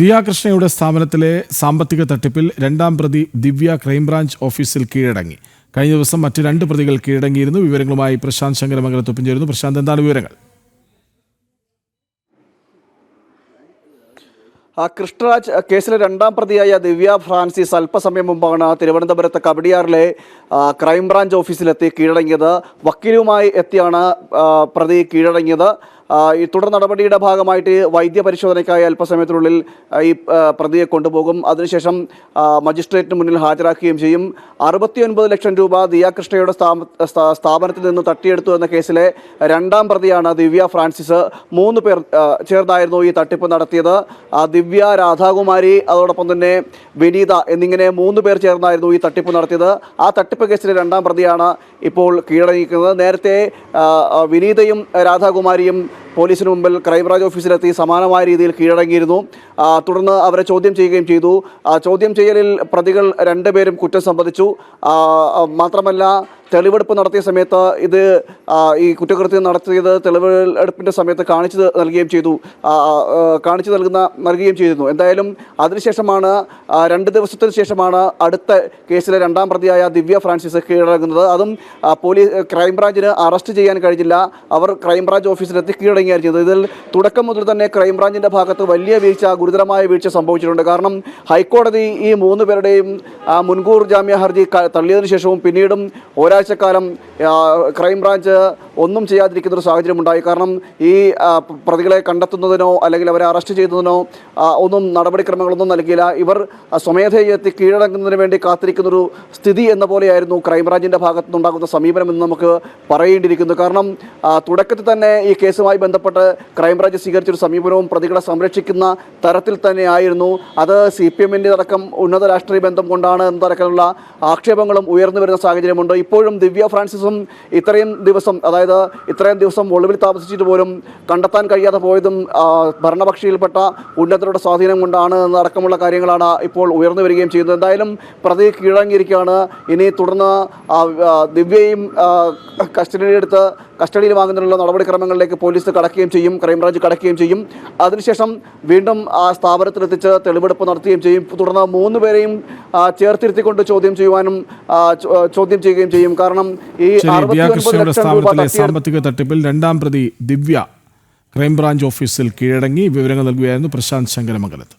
ദിയ കൃഷ്ണയുടെ സ്ഥാപനത്തിലെ സാമ്പത്തിക തട്ടിപ്പിൽ രണ്ടാം പ്രതി ദിവ്യ ക്രൈംബ്രാഞ്ച് ഓഫീസിൽ കീഴടങ്ങി. കഴിഞ്ഞ ദിവസം മറ്റ് 2 പ്രതികൾ കീഴടങ്ങിയിരുന്നു. വിവരങ്ങളുമായി പ്രശാന്ത് ശങ്കരമംഗലത്ത് ചേരുന്നു. പ്രശാന്ത്, എന്താണ് വിവരങ്ങൾ? കൃഷ്ണരാജ് കേസിലെ രണ്ടാം പ്രതിയായ ദിവ്യ ഫ്രാൻസിസ് അല്പസമയം മുമ്പാണ് തിരുവനന്തപുരത്ത് കവടിയാറിലെ ക്രൈംബ്രാഞ്ച് ഓഫീസിലെത്തി കീഴടങ്ങിയത്. വക്കീലുമായി എത്തിയാണ് പ്രതി കീഴടങ്ങിയത്. ഈ തുടർ നടപടിയുടെ ഭാഗമായിട്ട് വൈദ്യപരിശോധനയ്ക്കായി അല്പസമയത്തിനുള്ളിൽ ഈ പ്രതിയെ കൊണ്ടുപോകും. അതിനുശേഷം മജിസ്ട്രേറ്റിന് മുന്നിൽ ഹാജരാക്കുകയും ചെയ്യും. 69 ലക്ഷം രൂപ ദിയ കൃഷ്ണയുടെ സ്ഥാപനത്തിൽ നിന്ന് തട്ടിയെടുത്തു എന്ന കേസിലെ രണ്ടാം പ്രതിയാണ് ദിവ്യ ഫ്രാൻസിസ്. 3 പേർ ചേർന്നായിരുന്നു ഈ തട്ടിപ്പ് നടത്തിയത്. ദിവ്യ, രാധാകുമാരി, അതോടൊപ്പം തന്നെ വിനീത എന്നിങ്ങനെ 3 പേർ ചേർന്നായിരുന്നു ഈ തട്ടിപ്പ് നടത്തിയത്. ആ തട്ടിപ്പ് കേസിലെ രണ്ടാം പ്രതിയാണ് ഇപ്പോൾ കീഴടങ്ങിയിരിക്കുന്നത്. നേരത്തെ വിനീതയും രാധാകുമാരിയും പോലീസിന് മുമ്പിൽ ക്രൈംബ്രാഞ്ച് ഓഫീസിലെത്തി സമാനമായ രീതിയിൽ കീഴടങ്ങിയിരുന്നു. തുടർന്ന് അവരെ ചോദ്യം ചെയ്യുകയും ചെയ്തു. ചോദ്യം ചെയ്യലിൽ പ്രതികൾ 2 പേരും കുറ്റം സമ്മതിച്ചു. മാത്രമല്ല, തെളിവെടുപ്പ് നടത്തിയ സമയത്ത് ഈ കുറ്റകൃത്യം നടത്തിയത് തെളിവെടുപ്പിൻ്റെ സമയത്ത് കാണിച്ചു നൽകുകയും ചെയ്തിരുന്നു. എന്തായാലും അതിനുശേഷമാണ് 2 ദിവസത്തിന് ശേഷമാണ് അടുത്ത കേസിലെ രണ്ടാം പ്രതിയായ ദിവ്യ ഫ്രാൻസിസ് കീഴടങ്ങുന്നത്. അതും ക്രൈംബ്രാഞ്ചിന് അറസ്റ്റ് ചെയ്യാൻ കഴിഞ്ഞില്ല. അവർ ക്രൈംബ്രാഞ്ച് ഓഫീസിലെത്തി കീഴടങ്ങുകയാണ് ചെയ്തത്. ഇതിൽ തുടക്കം മുതൽ തന്നെ ക്രൈംബ്രാഞ്ചിൻ്റെ ഭാഗത്ത് വലിയ ഗുരുതരമായ വീഴ്ച സംഭവിച്ചിട്ടുണ്ട്. കാരണം ഹൈക്കോടതി ഈ 3 പേരുടെയും മുൻകൂർ ജാമ്യ ഹർജി തള്ളിയതിനു ശേഷവും പിന്നീടും ഒരാഴ്ചക്കാലം ക്രൈംബ്രാഞ്ച് ഒന്നും ചെയ്യാതിരിക്കുന്നൊരു സാഹചര്യമുണ്ടായി. കാരണം ഈ പ്രതികളെ കണ്ടെത്തുന്നതിനോ അല്ലെങ്കിൽ അവരെ അറസ്റ്റ് ചെയ്യുന്നതിനോ ഒന്നും നടപടിക്രമങ്ങളൊന്നും നൽകിയില്ല. ഇവർ സ്വമേധയെത്തി കീഴടങ്ങുന്നതിന് വേണ്ടി കാത്തിരിക്കുന്നൊരു സ്ഥിതി എന്ന പോലെയായിരുന്നു ക്രൈംബ്രാഞ്ചിൻ്റെ ഭാഗത്തുനിന്നുണ്ടാകുന്ന സമീപനം എന്ന് നമുക്ക് പറയേണ്ടിയിരിക്കുന്നു. കാരണം തുടക്കത്തിൽ തന്നെ ഈ കേസുമായി ബന്ധപ്പെട്ട് ക്രൈംബ്രാഞ്ച് സ്വീകരിച്ചൊരു സമീപനവും പ്രതികളെ സംരക്ഷിക്കുന്ന തരത്തിൽ തന്നെയായിരുന്നു. അത് CPM-ൻ്റെ അടക്കം ഉന്നത രാഷ്ട്രീയ ബന്ധം കൊണ്ടാണ് എന്ന തരത്തിലുള്ള ആക്ഷേപങ്ങളും ഉയർന്നു വരുന്ന സാഹചര്യമുണ്ട്. ഇപ്പോഴും ദിവ്യ ഫ്രാൻസിസും ഇത്രയും ദിവസം ഒളിവിൽ താമസിച്ചിട്ട് പോലും കണ്ടെത്താൻ കഴിയാതെ പോയതും ഭരണപക്ഷിയിൽപ്പെട്ട ഉന്നതരുടെ സ്വാധീനം കൊണ്ടാണ് എന്നടക്കമുള്ള കാര്യങ്ങളാണ് ഇപ്പോൾ ഉയർന്നു വരികയും ചെയ്യുന്നത്. എന്തായാലും പ്രതി കീഴടങ്ങിയിരിക്കുകയാണ്. ഇനി തുടർന്ന് ദിവ്യയും കസ്റ്റഡിയിൽ വാങ്ങുന്നതിനുള്ള നടപടിക്രമങ്ങളിലേക്ക് പോലീസ് കടക്കുകയും ചെയ്യും, ക്രൈംബ്രാഞ്ച് കടക്കുകയും ചെയ്യും. അതിനുശേഷം വീണ്ടും ആ സ്ഥാപനത്തിലെത്തിച്ച് തെളിവെടുപ്പ് നടത്തുകയും ചെയ്യും. തുടർന്ന് 3 പേരെയും ചേർത്തിരുത്തിക്കൊണ്ട് ചോദ്യം ചെയ്യുകയും ചെയ്യും. കാരണം ഈ 69 ലക്ഷം രൂപ സാമ്പത്തിക തട്ടിപ്പിൽ രണ്ടാം പ്രതി ദിവ്യ ക്രൈംബ്രാഞ്ച് ഓഫീസിൽ കീഴടങ്ങി. വിവരങ്ങൾ നൽകുകയായിരുന്നു പ്രശാന്ത് ശങ്കരമംഗലത്ത്.